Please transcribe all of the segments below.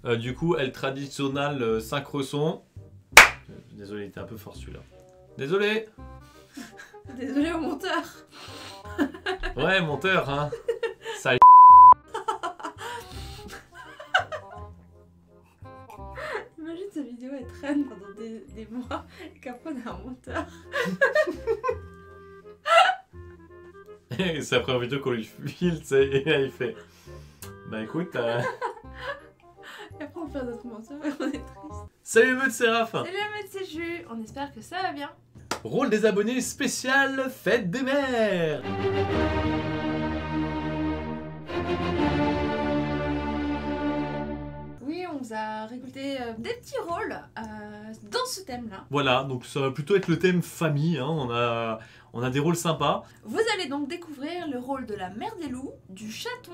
Du coup, elle traditionnelle 5 ressons. Désolé, il était un peu fort celui-là. Désolé. Désolé au monteur. Ouais, monteur, hein. Ça. Imagine cette vidéo elle traîne pendant des mois et qu'après on a un monteur. C'est la première vidéo qu'on lui file, tu sais, et là il fait. Bah écoute. Et après on perd notre monteur et on est triste. Salut Meute Séraph. Salut Ahmed, c'est Jus. On espère que ça va bien. Rôle des abonnés spécial Fête des Mères. Oui, on vous a récolté des petits rôles dans ce thème-là. Voilà, donc ça va plutôt être le thème famille, hein. On a des rôles sympas. Vous allez donc découvrir le rôle de la mère des loups, du chaton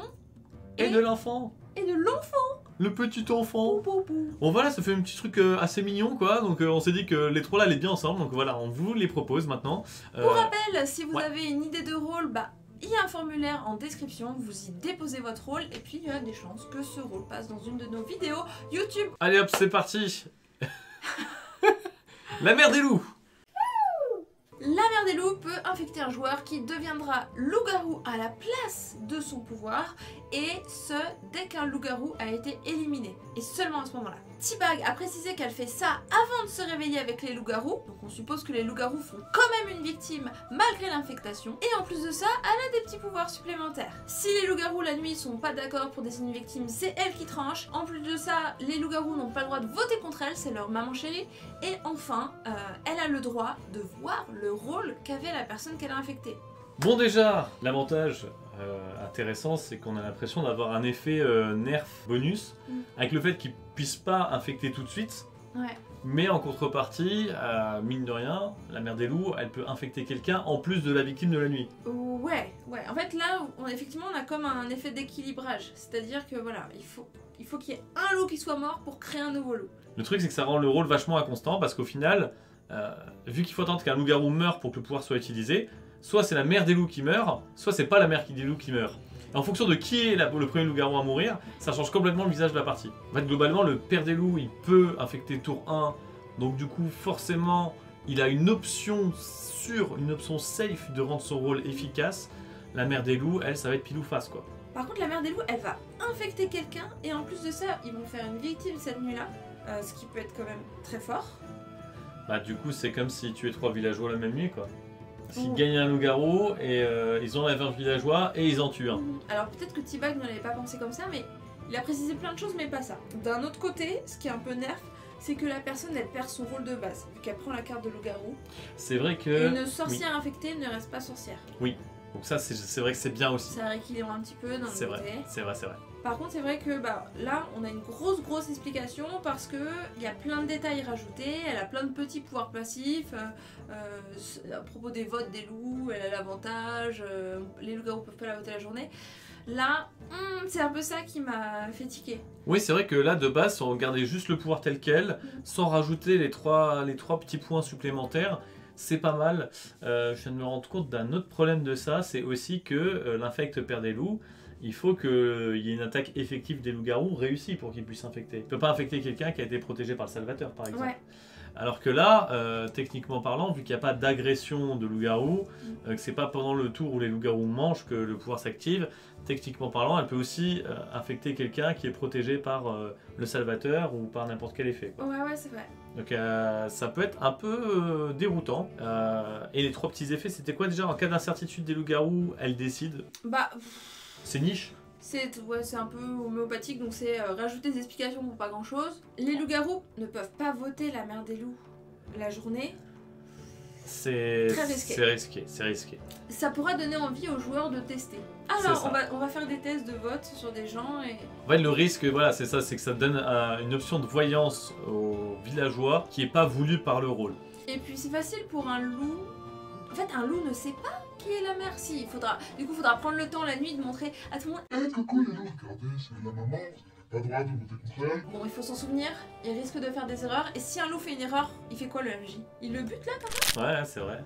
Et de l'enfant. et de l'enfant. Le petit enfant. Pou, pou, pou. Bon voilà, ça fait un petit truc assez mignon quoi, donc on s'est dit que les trois là allaient bien ensemble, donc voilà, on vous les propose maintenant. Pour rappel, si vous ouais. avez une idée de rôle, bah il y a un formulaire en description, vous y déposez votre rôle et puis il y a des chances que ce rôle passe dans une de nos vidéos YouTube. Allez hop, c'est parti. La mère des loups. La mère des loups peut infecter un joueur qui deviendra loup-garou à la place de son pouvoir, et ce, dès qu'un loup-garou a été éliminé. Et seulement à ce moment-là. T-Bag a précisé qu'elle fait ça avant de se réveiller avec les loups-garous, donc on suppose que les loups-garous font quand même une victime malgré l'infectation, et en plus de ça, elle a des petits pouvoirs supplémentaires. Si les loups-garous la nuit sont pas d'accord pour désigner une victime, c'est elle qui tranche. En plus de ça, les loups-garous n'ont pas le droit de voter contre elle, c'est leur maman chérie. Et enfin, elle a le droit de voir le rôle qu'avait la personne qu'elle a infectée. Bon déjà, l'avantage intéressant, c'est qu'on a l'impression d'avoir un effet nerf bonus, avec le fait qu'il puisse pas infecter tout de suite. Ouais. Mais en contrepartie, mine de rien, la mère des loups, elle peut infecter quelqu'un en plus de la victime de la nuit. Ouais. En fait, là, effectivement, on a comme un effet d'équilibrage. C'est-à-dire que voilà, il faut qu'il y ait un loup qui soit mort pour créer un nouveau loup. Le truc, c'est que ça rend le rôle vachement inconstant, parce qu'au final, vu qu'il faut attendre qu'un loup-garou meure pour que le pouvoir soit utilisé, soit c'est la mère des loups qui meurt, soit c'est pas la mère des loups qui meurt. Et en fonction de qui est le premier loup-garou à mourir, ça change complètement le visage de la partie. En fait, globalement, le père des loups, il peut infecter tour 1, donc du coup, forcément, il a une option sûre, une option safe de rendre son rôle efficace. La mère des loups, elle, ça va être pile ou face, quoi. Par contre, la mère des loups, elle va infecter quelqu'un, et en plus de ça, ils vont faire une victime cette nuit-là, ce qui peut être quand même très fort. Bah du coup, c'est comme si tu es 3 villageois la même nuit, quoi. S'ils Oh. gagnent un loup-garou, et ils enlèvent un villageois, et ils en tuent un. Alors peut-être que T-Bag ne l'avait pas pensé comme ça, mais il a précisé plein de choses, mais pas ça. D'un autre côté, ce qui est un peu nerf, c'est que la personne, elle perd son rôle de base, vu qu'elle prend la carte de loup-garou. C'est vrai Et que... une sorcière infectée ne reste pas sorcière. Donc ça, c'est vrai que c'est bien aussi. Ça rééquilibre un petit peu d'un C'est autre vrai, côté. c'est vrai, c'est vrai. Par contre, c'est vrai que là, on a une grosse explication parce que il y a plein de détails rajoutés. Elle a plein de petits pouvoirs passifs. À propos des votes des loups, elle a l'avantage. Les loups-garous peuvent pas la voter la journée. Là, c'est un peu ça qui m'a fait tiquer. Oui, c'est vrai que là, de base, si on regardait juste le pouvoir tel quel, sans rajouter les trois petits points supplémentaires, c'est pas mal. Je viens de me rendre compte d'un autre problème de ça, c'est aussi que l'infecte perd des loups. Il faut qu'il y ait une attaque effective des loups-garous réussie pour qu'ils puissent infecter. Il ne peut pas infecter quelqu'un qui a été protégé par le Salvateur, par exemple. Ouais. Alors que là, techniquement parlant, vu qu'il n'y a pas d'agression de loup-garou, que c'est pas pendant le tour où les loups-garous mangent que le pouvoir s'active, techniquement parlant, elle peut aussi infecter quelqu'un qui est protégé par le Salvateur ou par n'importe quel effet, quoi. Ouais, c'est vrai. Donc ça peut être un peu déroutant. Et les 3 petits effets, c'était quoi déjà? En cas d'incertitude des loups-garous, elle décide. C'est niche. C'est un peu homéopathique, donc c'est rajouter des explications pour pas grand chose. Les loups-garous ne peuvent pas voter la mère des loups la journée. C'est Très risqué. C'est risqué. Ça pourra donner envie aux joueurs de tester. Alors, on va faire des tests de vote sur des gens et... En fait, le risque, voilà, c'est ça, c'est que ça donne une option de voyance aux villageois qui est pas voulue par le rôle. Et puis c'est facile pour un loup... En fait, un loup ne sait pas qui est la mère. Si, du coup, il faudra prendre le temps la nuit de montrer à tout le monde... Eh coucou les loups, regardez, c'est la maman, vous n'avez pas le droit de voter contre elle. Bon, il faut s'en souvenir, il risque de faire des erreurs. Et si un loup fait une erreur, il fait quoi le MJ? Il le bute là, comme ça? Ouais, c'est vrai.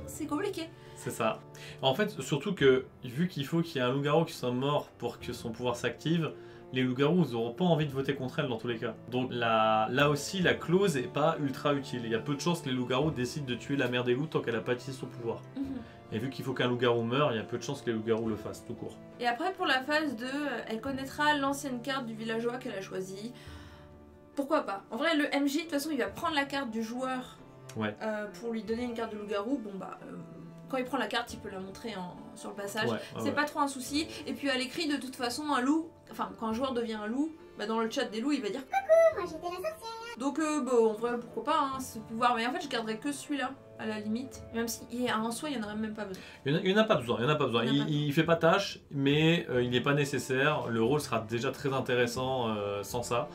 C'est compliqué. C'est ça. En fait, surtout que, vu qu'il faut qu'il y ait un loup-garou qui soit mort pour que son pouvoir s'active, les loups-garous ils n'auront pas envie de voter contre elle dans tous les cas. Donc là aussi, la clause est pas ultra utile. Il y a peu de chances que les loups-garous décident de tuer la mère des loups tant qu'elle n'a pas utilisé son pouvoir. Et vu qu'il faut qu'un loup-garou meure, il y a peu de chances que les loups-garous le fassent, tout court. Et après, pour la phase 2, elle connaîtra l'ancienne carte du villageois qu'elle a choisie. Pourquoi pas? En vrai, le MJ, de toute façon, il va prendre la carte du joueur pour lui donner une carte de loup-garou. Bon bah, quand il prend la carte, il peut la montrer sur le passage. C'est pas trop un souci. Et puis à l'écrit, de toute façon, un loup, enfin, quand un joueur devient un loup, bah, dans le chat des loups, il va dire coucou, moi j'étais la sorcière. Donc, bon, en vrai, pourquoi pas, hein, ce pouvoir. Mais en fait, je garderais que celui-là, à la limite. Même si, en soi, il n'y en aurait même pas besoin. Il n'y en a pas besoin, il fait pas tâche, mais il n'est pas nécessaire. Le rôle sera déjà très intéressant sans ça.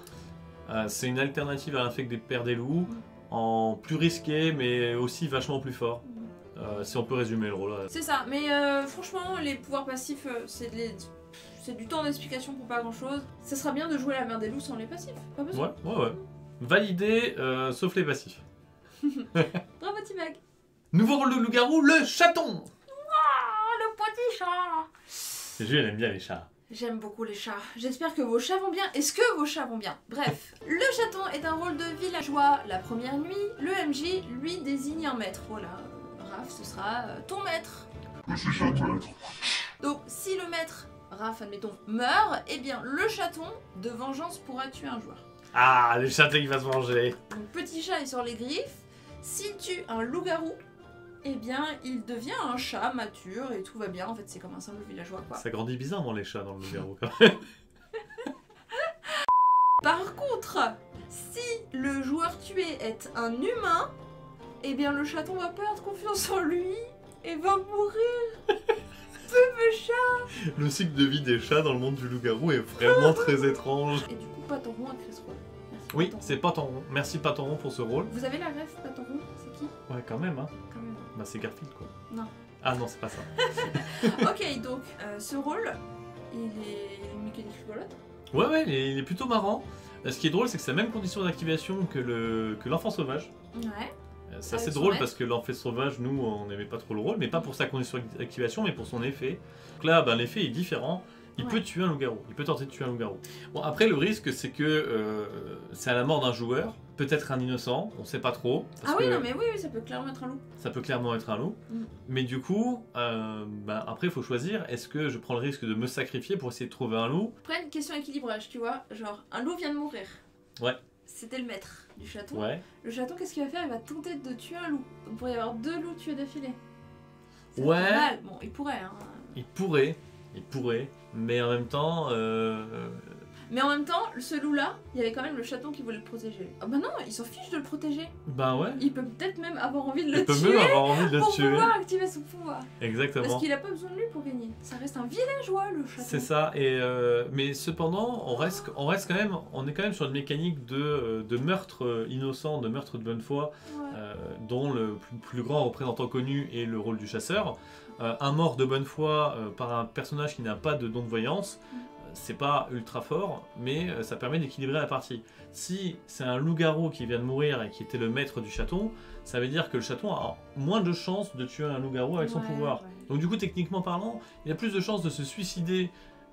C'est une alternative à l'infect des pères des loups, en plus risqué, mais aussi vachement plus fort. Si on peut résumer le rôle. C'est ça, mais franchement, les pouvoirs passifs, c'est du temps d'explication pour pas grand chose. Ça sera bien de jouer la mère des loups sans les passifs, pas besoin. Ouais. Validé, sauf les passifs. Bravo T-Bag. Nouveau rôle de loup-garou, le chaton. Oh, le petit chat. Jules aime bien les chats. J'aime beaucoup les chats. J'espère que vos chats vont bien. Est-ce que vos chats vont bien? Bref, le chaton est un rôle de villageois. La première nuit, le MJ lui désigne un maître. Voilà, Raph, ce sera ton maître. Donc, si le maître, Raph, admettons, meurt, eh bien, le chaton de vengeance pourra tuer un joueur. Ah, le chaton qui va se venger. Donc, petit chat est sur les griffes. S'il tue un loup-garou, eh bien, il devient un chat mature et tout va bien. En fait, c'est comme un simple villageois, quoi. Ça grandit bizarrement les chats dans le loup-garou, quand même. Par contre, si le joueur tué est un humain, eh bien, le chaton va perdre confiance en lui et va mourir. Pauvre chat. Le cycle de vie des chats dans le monde du loup-garou est vraiment très étrange. Et du coup, Paton a créé ce rôle. Merci, Oui, Paton. c'est Paton. Merci Paton pour ce rôle. Vous avez la ref, Paton? C'est qui? Ouais, quand même, hein. Quand même. Bah, c'est Garfield, quoi. Non. Ah non, c'est pas ça. Ok, donc, ce rôle, il est une mécanique rigolote. Ouais, il est plutôt marrant. Ce qui est drôle, c'est que c'est la même condition d'activation que l'enfant sauvage. Ouais. C'est assez Avec son drôle maître. parce que l'enfant sauvage, nous, on n'aimait pas trop le rôle, mais pas pour sa condition d'activation, mais pour son effet. Donc là, ben, l'effet est différent. Il peut tuer un loup-garou, il peut tenter de tuer un loup-garou. Bon, après, le risque, c'est que c'est à la mort d'un joueur, peut-être un innocent, on sait pas trop. Ah oui, non, mais oui, ça peut clairement être un loup. Ça peut clairement être un loup. Mm. Mais du coup, ben, après, il faut choisir, est-ce que je prends le risque de me sacrifier pour essayer de trouver un loup? Après, une question équilibrage, tu vois. Genre, un loup vient de mourir. Ouais. C'était le maître du chaton. Ouais. Le chaton, qu'est-ce qu'il va faire? Il va tenter de tuer un loup. Donc, il pourrait y avoir 2 loups tués d'affilée. C'est Ouais. pas mal. Bon, il pourrait, hein. Il pourrait, mais en même temps... Mais en même temps, ce loup-là, il y avait quand même le chaton qui voulait le protéger. Ah bah non, il s'en fiche de le protéger. Ben ouais. Il peut peut-être même avoir envie de le Il peut tuer même avoir envie de le pour tuer. pouvoir activer son pouvoir. Exactement. Parce qu'il a pas besoin de lui pour gagner. Ça reste un villageois, le chaton. C'est ça, et mais cependant, on est quand même sur une mécanique de meurtre innocent, de meurtre de bonne foi, Ouais. dont le plus grand représentant connu est le rôle du chasseur. Un mort de bonne foi par un personnage qui n'a pas de don de voyance, c'est pas ultra fort, mais ça permet d'équilibrer la partie. Si c'est un loup-garou qui vient de mourir et qui était le maître du chaton, ça veut dire que le chaton a moins de chances de tuer un loup-garou avec son Ouais, pouvoir. ouais. Donc du coup, techniquement parlant, il a plus de chances de se suicider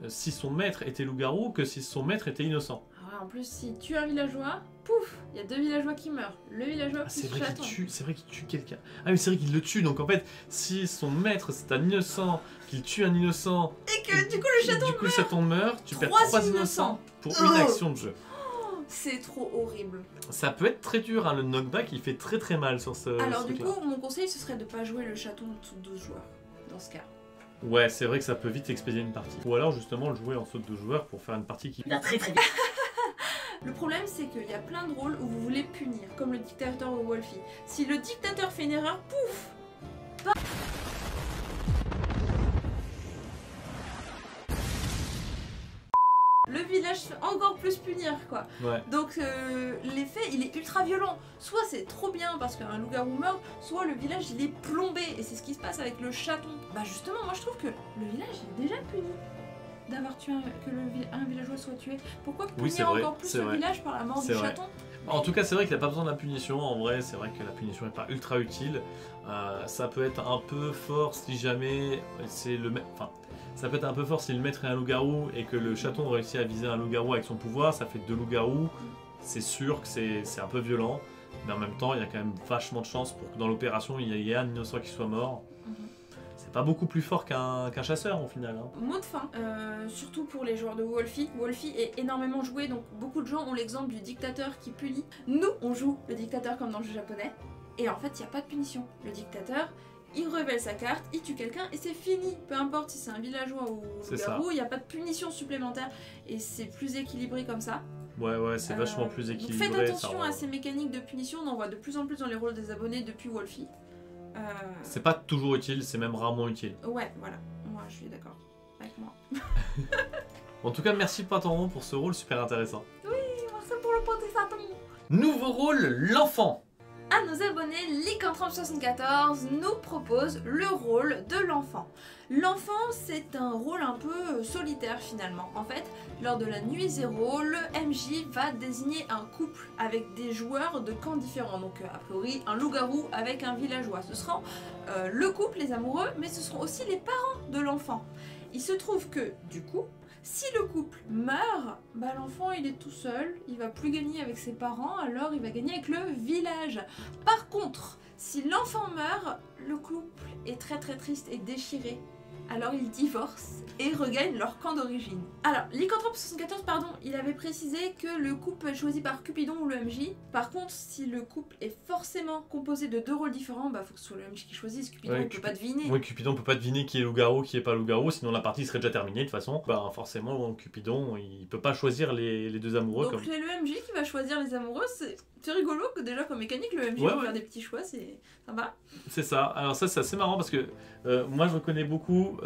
si son maître était loup-garou que si son maître était innocent. Ah ouais, en plus, s'il tue un villageois, pouf, il y a 2 villageois qui meurent. Le villageois Ah, plus c'est le vrai chaton. c'est vrai qu'il tue quelqu'un. Ah mais c'est vrai qu'il le tue, donc en fait, si son maître c'est un innocent, qu'il tue un innocent, Et que du coup, le chaton du coup le chaton meurt, tu perds 3 3 innocents. innocents pour Oh. une action de jeu. C'est trop horrible. Ça peut être très dur, hein, le knockback il fait très très mal sur ce Alors ce du truc-là. coup, mon conseil, ce serait de pas jouer le chaton en dessous de 12 joueurs, dans ce cas. Ouais, c'est vrai que ça peut vite expédier une partie. Ou alors justement le jouer en saut de 2 joueurs pour faire une partie qui... va très très vite. Le problème, c'est qu'il y a plein de rôles où vous voulez punir, comme le dictateur de Wolfie. Si le dictateur fait une erreur, pouf, le village se fait encore plus punir, quoi. Ouais. Donc l'effet, il est ultra violent. Soit c'est trop bien parce qu'un loup-garou meurt, soit le village, il est plombé. Et c'est ce qui se passe avec le chaton. Bah justement, moi je trouve que le village est déjà puni d'avoir tué un villageois soit tué. Pourquoi Oui, c'est punir vrai, encore plus c'est le vrai. village par la mort C'est du vrai. chaton? En tout cas, c'est vrai qu'il n'a pas besoin de la punition. En vrai, c'est vrai que la punition n'est pas ultra utile. Ça peut être un peu fort si jamais c'est le même. Enfin, Ça peut être un peu fort si le maître est un loup-garou et que le chaton réussit à viser un loup-garou avec son pouvoir, ça fait 2 loups-garous. C'est sûr que c'est un peu violent, mais en même temps, il y a quand même vachement de chance pour que dans l'opération, il y ait un innocent qui soit mort. C'est pas beaucoup plus fort qu'un chasseur au final. Hein. Mot de fin, surtout pour les joueurs de Wolfie. Wolfie est énormément joué, donc beaucoup de gens ont l'exemple du dictateur qui punit. Nous, on joue le dictateur comme dans le jeu japonais, et en fait, il n'y a pas de punition. Le dictateur, il révèle sa carte, il tue quelqu'un et c'est fini. Peu importe si c'est un villageois ou loup-garou, il n'y a pas de punition supplémentaire, et c'est plus équilibré comme ça. Ouais, c'est vachement plus équilibré. Donc faites attention à ces mécaniques de punition, on en voit de plus en plus dans les rôles des abonnés depuis Wolfie. C'est pas toujours utile, c'est même rarement utile. Ouais, voilà. Moi, je suis d'accord avec moi. En tout cas, merci Patron pour ce rôle super intéressant. Oui, merci pour le poté-saton. Nouveau rôle, l'enfant. À nos abonnés, Lycanthrope74 nous propose le rôle de l'enfant. L'enfant, c'est un rôle un peu solitaire finalement. En fait, lors de la nuit 0, le MJ va désigner un couple avec des joueurs de camps différents. Donc a priori, un loup-garou avec un villageois. Ce seront le couple, les amoureux, mais ce seront aussi les parents de l'enfant. Il se trouve que, du coup, si le couple meurt, bah l'enfant il est tout seul, il va plus gagner avec ses parents, alors il va gagner avec le village. Par contre, si l'enfant meurt, le couple est très triste et déchiré. Alors ils divorcent et regagnent leur camp d'origine. Alors, Lycanthrope74, pardon, il avait précisé que le couple peut être choisi par Cupidon ou le MJ. Par contre, si le couple est forcément composé de 2 rôles différents, bah faut que ce soit le MJ qui choisisse. Cupidon Ouais, il peut pas deviner. Oui, Cupidon peut pas deviner qui est loup-garou, qui est pas loup-garou, sinon la partie serait déjà terminée de toute façon. Bah forcément, Cupidon, il peut pas choisir les 2 amoureux. Donc comme... c'est le MJ qui va choisir les amoureux, c'est rigolo que déjà comme mécanique, le MJ va faire des petits choix, c'est sympa. C'est ça, alors ça c'est assez marrant parce que moi je reconnais beaucoup,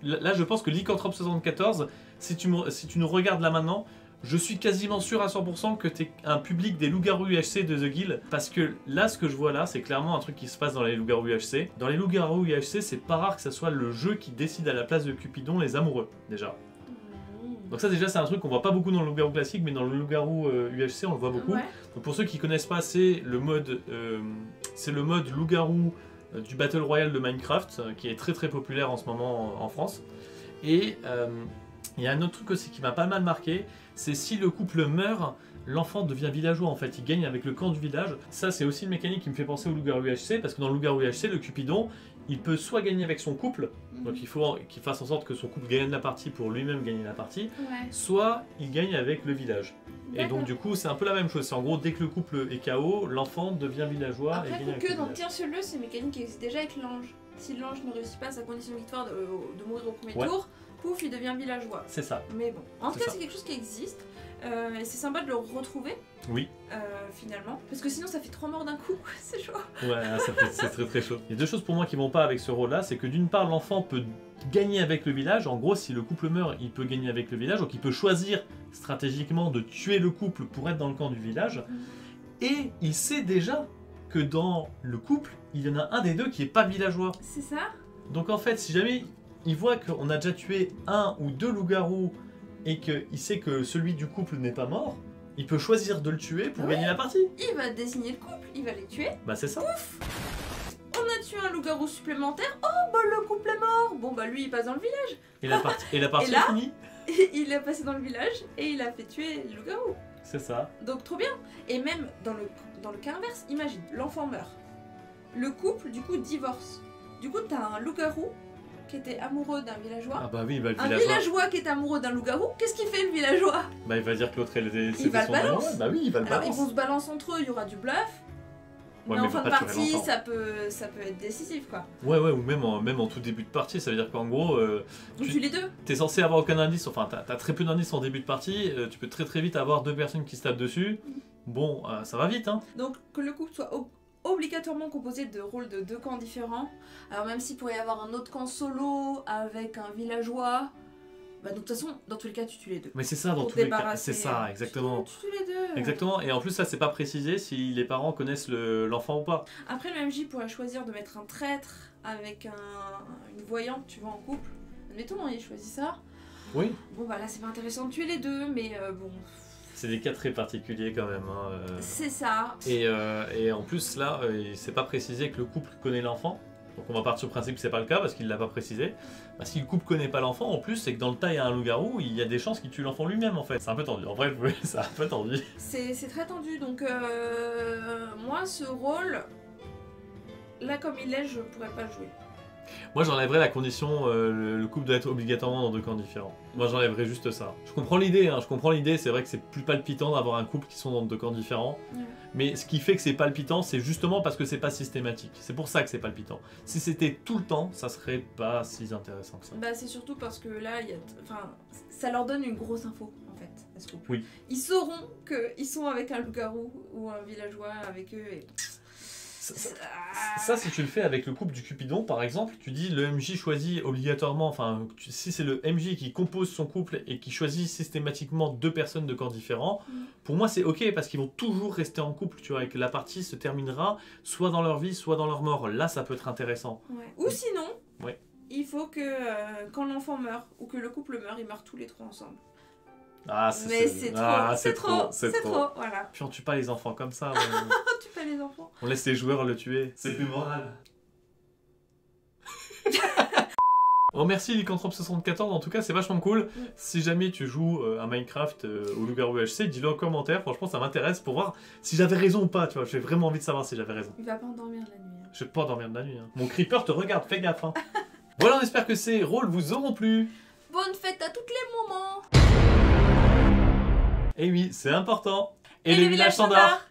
là je pense que Lycanthrope74, si tu nous regardes là maintenant, je suis quasiment sûr à 100% que t'es un public des loups-garous UHC de The Guild, parce que là ce que je vois là c'est clairement un truc qui se passe dans les loups-garous UHC. Dans les loups-garous UHC c'est pas rare que ça soit le jeu qui décide à la place de Cupidon les amoureux déjà. Donc ça déjà c'est un truc qu'on voit pas beaucoup dans le loup-garou classique, mais dans le loup-garou UHC on le voit beaucoup. Ouais. Donc pour ceux qui connaissent pas, c'est le mode loup-garou du Battle Royale de Minecraft, qui est très populaire en ce moment en France. Et il y a un autre truc aussi qui m'a pas mal marqué, c'est si le couple meurt, l'enfant devient villageois en fait, il gagne avec le camp du village. Ça c'est aussi une mécanique qui me fait penser au loup-garou UHC, parce que dans le loup-garou UHC, le Cupidon, il peut soit gagner avec son couple, donc il faut qu'il fasse en sorte que son couple gagne la partie pour lui-même gagner la partie, soit il gagne avec le village. Et donc du coup c'est un peu la même chose, c'est en gros dès que le couple est KO, l'enfant devient villageois. Après, et gagne avec que le dans village. Tiens sur le, c'est une mécanique qui existe déjà avec l'ange. Si l'ange ne réussit pas à sa condition de victoire de mourir au premier tour, pouf, il devient villageois. C'est ça. Mais bon, en tout cas c'est quelque chose qui existe. Et c'est sympa de le retrouver. Oui. Finalement. Parce que sinon ça fait 3 morts d'un coup, c'est chaud. Ouais, c'est très chaud. Il y a 2 choses pour moi qui vont pas avec ce rôle là, c'est que d'une part l'enfant peut gagner avec le village, en gros si le couple meurt il peut gagner avec le village, donc il peut choisir stratégiquement de tuer le couple pour être dans le camp du village, et il sait déjà que dans le couple il y en a un des 2 qui est pas villageois. C'est ça. Donc en fait si jamais il voit qu'on a déjà tué 1 ou 2 loups-garous et qu'il sait que celui du couple n'est pas mort, il peut choisir de le tuer pour gagner la partie. Il va désigner le couple, il va les tuer. Bah c'est ça. Pouf, on a tué un loup-garou supplémentaire. Oh bah le couple est mort. Bon bah lui il passe dans le village. Et la partie Et là est finie. Et il est passé dans le village et il a fait tuer le loup-garou. C'est ça. Donc trop bien. Et même dans le cas inverse, imagine, l'enfant meurt. Le couple du coup divorce. Du coup t'as un loup-garou qui était amoureux d'un villageois. Ah bah oui, bah le Un villageois qui est amoureux d'un loup-garou. Qu'est-ce qu'il fait le villageois? Bah il va dire que l'autre il va le balance. Bah oui, il va le Alors balance. ils vont se balancer entre eux, il y aura du bluff. Ouais, mais en mais fin de pas durer partie, longtemps. ça peut être décisif quoi. Ouais, ou même en tout début de partie, ça veut dire qu'en gros, Donc tu les deux. t'es censé avoir aucun indice, enfin t'as très peu d'indices en début de partie, tu peux très vite avoir 2 personnes qui se tapent dessus. Bon, ça va vite hein. Donc que le couple soit obligatoirement composé de rôles de 2 camps différents. Alors même s'il pourrait y avoir un autre camp solo avec un villageois, bah de toute façon, dans tous les cas, tu tues les 2. Mais c'est ça dans Pour tous les cas, débarrasser, c'est ça, exactement. Tu tues les 2. Exactement, et en plus ça c'est pas précisé si les parents connaissent l'enfant ou pas. Après le MJ pourrait choisir de mettre un traître avec une voyante, tu vois, en couple. Admettons, il choisit ça. Oui. Bon bah là c'est pas intéressant de tuer les 2, mais bon... C'est des cas très particuliers quand même. C'est ça. Et en plus là, c'est pas précisé que le couple connaît l'enfant. Donc on va partir sur le principe que c'est pas le cas parce qu'il l'a pas précisé. Bah, si le couple connaît pas l'enfant, en plus, c'est que dans le tas il y a un loup-garou, il y a des chances qu'il tue l'enfant lui-même en fait. C'est un peu tendu. En vrai, c'est un peu tendu. C'est très tendu, donc moi ce rôle, là comme il est, je pourrais pas le jouer. Moi j'enlèverais la condition, le couple doit être obligatoirement dans 2 camps différents. Moi j'enlèverais juste ça. Je comprends l'idée, hein, c'est vrai que c'est plus palpitant d'avoir un couple qui sont dans 2 camps différents. Ouais. Mais ce qui fait que c'est palpitant, c'est justement parce que c'est pas systématique. C'est pour ça que c'est palpitant. Si c'était tout le temps, ça serait pas si intéressant que ça. Bah c'est surtout parce que là, enfin, ça leur donne une grosse info en fait, à ce couple. Oui. Ils sauront qu'ils sont avec un loup-garou ou un villageois avec eux et... Ça, si tu le fais avec le couple du Cupidon, par exemple, tu dis le MJ choisit obligatoirement, enfin, si c'est le MJ qui compose son couple et qui choisit systématiquement 2 personnes de camps différents, pour moi c'est ok parce qu'ils vont toujours rester en couple, tu vois, et que la partie se terminera soit dans leur vie, soit dans leur mort. Là, ça peut être intéressant. Ouais. Ou sinon, Ouais. il faut que quand l'enfant meurt ou que le couple meurt, ils meurent tous les 3 ensemble. Ah, Mais c'est trop, ah, c'est trop, voilà. Puis on tue pas les enfants comme ça. Tu fais les enfants. On laisse les joueurs le tuer. C'est plus moral. Oh merci Lycanthrope74, en tout cas c'est vachement cool. Si jamais tu joues à Minecraft au loup-garou HC, dis-le en commentaire, franchement ça m'intéresse pour voir si j'avais raison ou pas, tu vois, j'ai vraiment envie de savoir si j'avais raison. Il va pas endormir la nuit. Hein. Je vais pas dormir de la nuit. Hein. Mon creeper te regarde, fais gaffe. Hein. Voilà, on espère que ces rôles vous auront plu. Bonne fête à tous les moments. Et oui, c'est important. Et le village standard.